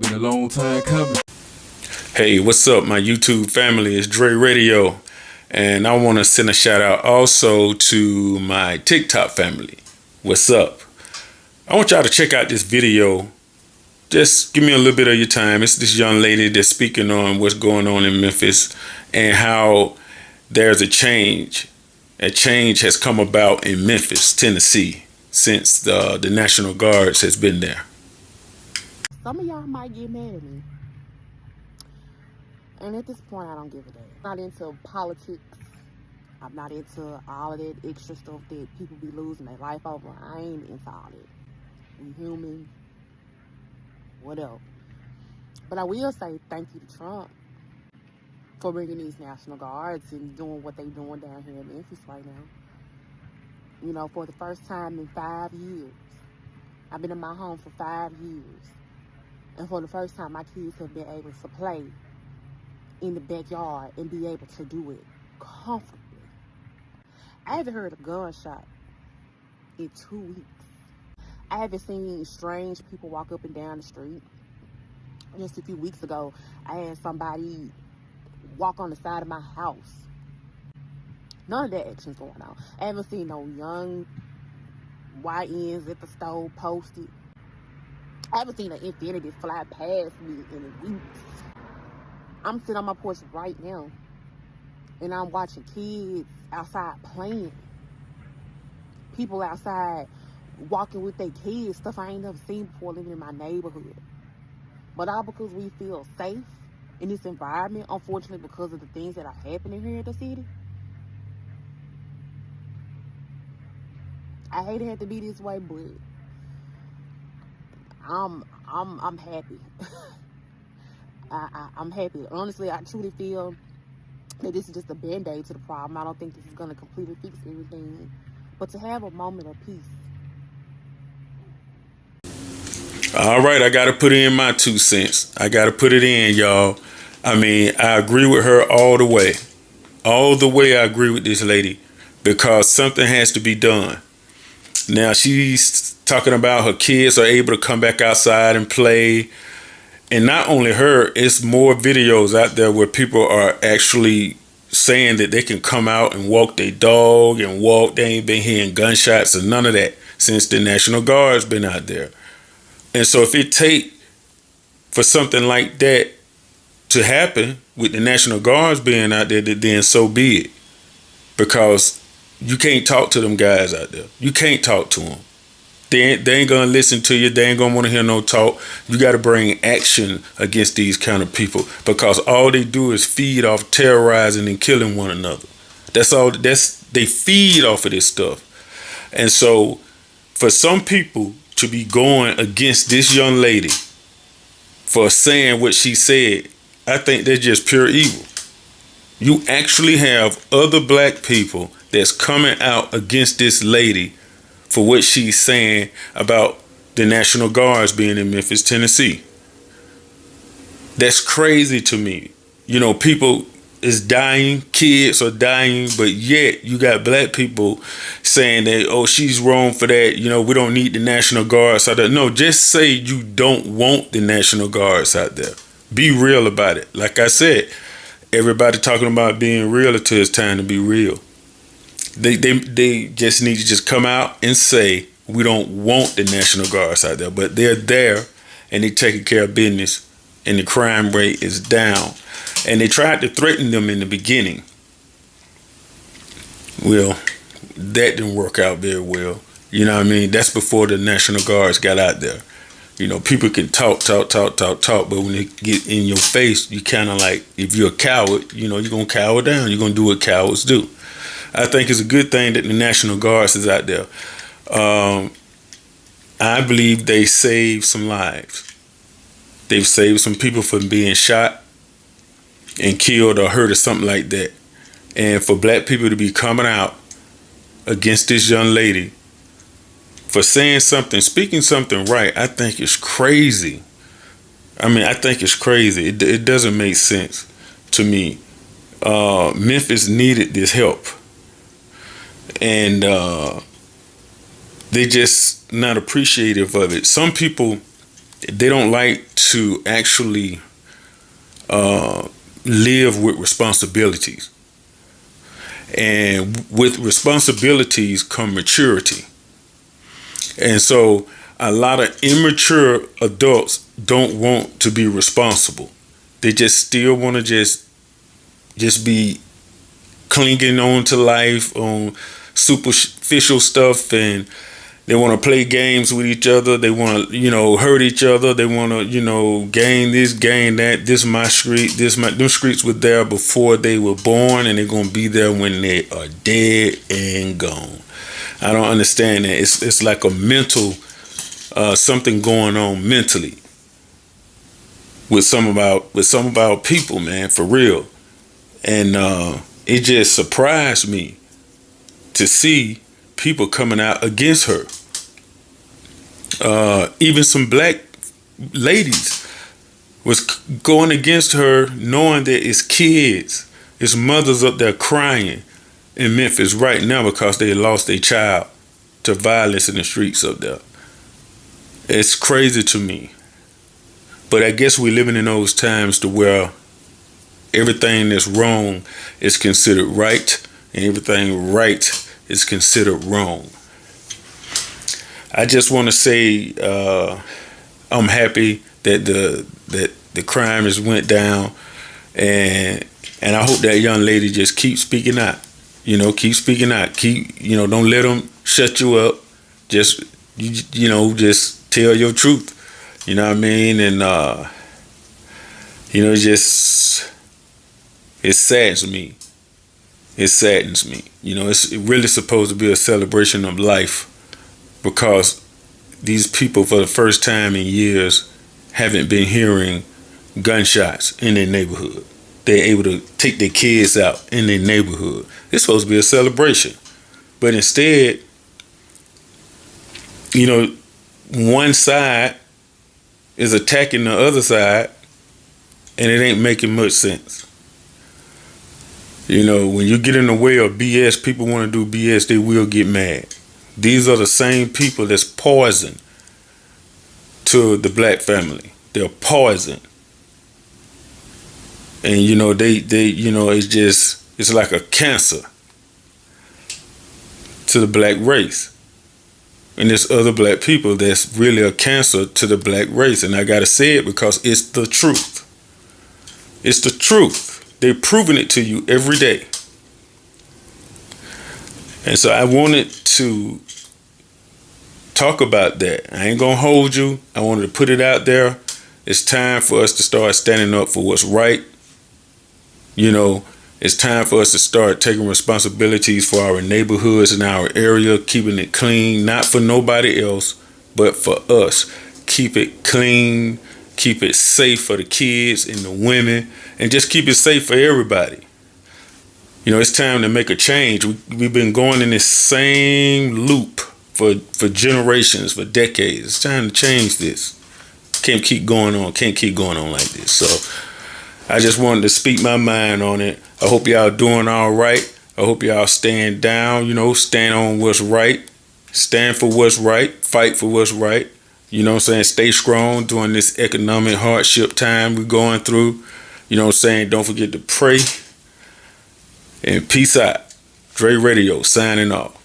Been a long time coming. Hey, what's up, my YouTube family? It's Dre Radio, and I want to send a shout out also to my TikTok family. What's up? I want y'all to check out this video. Just give me a little bit of your time. It's this young lady that's speaking on what's going on in Memphis and how there's a change. A change has come about in Memphis, Tennessee, since the National Guards has been there. Some of y'all might get mad at me. And at this point, I don't give a damn. I'm not into politics. I'm not into all of that extra stuff that people be losing their life over. I ain't into all that. We human. What else? But I will say thank you to Trump for bringing these National Guards and doing what they doing down here in Memphis right now. You know, for the first time in 5 years. I've been in my home for 5 years. And for the first time, my kids have been able to play in the backyard and be able to do it comfortably. I haven't heard a gunshot in 2 weeks. I haven't seen strange people walk up and down the street. Just a few weeks ago, I had somebody walk on the side of my house. None of that action's going on. I haven't seen no young YNs at the stove posted. I haven't seen an infinity fly past me in weeks. I'm sitting on my porch right now, and I'm watching kids outside playing. People outside walking with their kids, stuff I ain't never seen before living in my neighborhood. But all because we feel safe in this environment, unfortunately because of the things that are happening here in the city. I hate it had to be this way, but I'm happy. I'm happy. Honestly, I truly feel that this is just a band-aid to the problem. I don't think this is going to completely fix everything. But to have a moment of peace. All right, I got to put in my 2 cents. I got to put it in, y'all. I mean, I agree with her all the way. All the way I agree with this lady because something has to be done. Now, she's talking about her kids are able to come back outside and play. And not only her, it's more videos out there where people are actually saying that they can come out and walk their dog and walk. They ain't been hearing gunshots or none of that since the National Guard's been out there. And so if it take for something like that to happen with the National Guards being out there, then so be it. Because you can't talk to them guys out there. You can't talk to them. They ain't gonna listen to you. They ain't gonna want to hear no talk. You got to bring action against these kind of people because all they do is feed off terrorizing and killing one another. That's all. They feed off of this stuff. And so, for some people to be going against this young lady for saying what she said, I think they're just pure evil. You actually have other black people that's coming out against this lady for what she's saying about the National Guards being in Memphis, Tennessee. That's crazy to me. You know, people is dying, kids are dying, but yet you got black people saying that, oh, she's wrong for that. You know, we don't need the National Guards out there. No, just say you don't want the National Guards out there. Be real about it. Like I said, everybody talking about being real until it's time to be real. They just need to just come out and say we don't want the National Guards out there, but they're there and they're taking care of business and the crime rate is down. And they tried to threaten them in the beginning. Well, that didn't work out very well. You know what I mean? That's before the National Guards got out there. You know, people can talk, but when they get in your face, you kind of like, if you're a coward, you know, you're going to cower down. You're going to do what cowards do. I think it's a good thing that the National Guards is out there. I believe they saved some lives. They've saved some people from being shot and killed or hurt or something like that. And for black people to be coming out against this young lady for saying something, speaking something right, I think it's crazy. I mean, I think it's crazy. It doesn't make sense to me. Memphis needed this help. And they just not appreciative of it. Some people they don't like to actually live with responsibilities. And with responsibilities come maturity. And so a lot of immature adults don't want to be responsible. They just still want to just be clinging on to life on superficial stuff, and they want to play games with each other. They want to, hurt each other. They want to, gain this, gain that. This my street. Them streets were there before they were born, and they're gonna be there when they are dead and gone. I don't understand that. It's like a mental something going on mentally with some of our people, man, for real. And it just surprised me to see people coming out against her. Even some black ladies was going against her, knowing that it's kids, it's mothers up there crying in Memphis right now because they lost their child to violence in the streets up there. It's crazy to me. But I guess we're living in those times to where everything that's wrong is considered right, and everything right is considered wrong. I just want to say I'm happy that the crime has went down, and I hope that young lady just keeps speaking out. Keep speaking out. Don't let them shut you up. Just just tell your truth. You know what I mean? And it saddens me. It saddens me. It's really supposed to be a celebration of life, because these people, for the first time in years, haven't been hearing gunshots in their neighborhood. They're able to take their kids out in their neighborhood. It's supposed to be a celebration. But instead, one side is attacking the other side, and it ain't making much sense. When you get in the way of BS, people want to do BS, they will get mad. These are the same people that's poison to the black family. They're poison. And it's like a cancer to the black race. And there's other black people that's really a cancer to the black race. And I gotta say it because it's the truth. It's the truth. They're proving it to you every day. And so I wanted to talk about that. I ain't gonna hold you. I wanted to put it out there. It's time for us to start standing up for what's right. It's time for us to start taking responsibilities for our neighborhoods and our area, keeping it clean, not for nobody else, but for us. Keep it clean, keep it safe for the kids and the women, and just keep it safe for everybody. It's time to make a change. We've been going in this same loop for generations, for decades. It's time to change this. Can't keep going on like this. So I just wanted to speak my mind on it. I hope y'all doing all right. I hope y'all staying down, stand on what's right. Stand for what's right. Fight for what's right. Stay strong during this economic hardship time we're going through. Don't forget to pray. And peace out. Dre Radio signing off.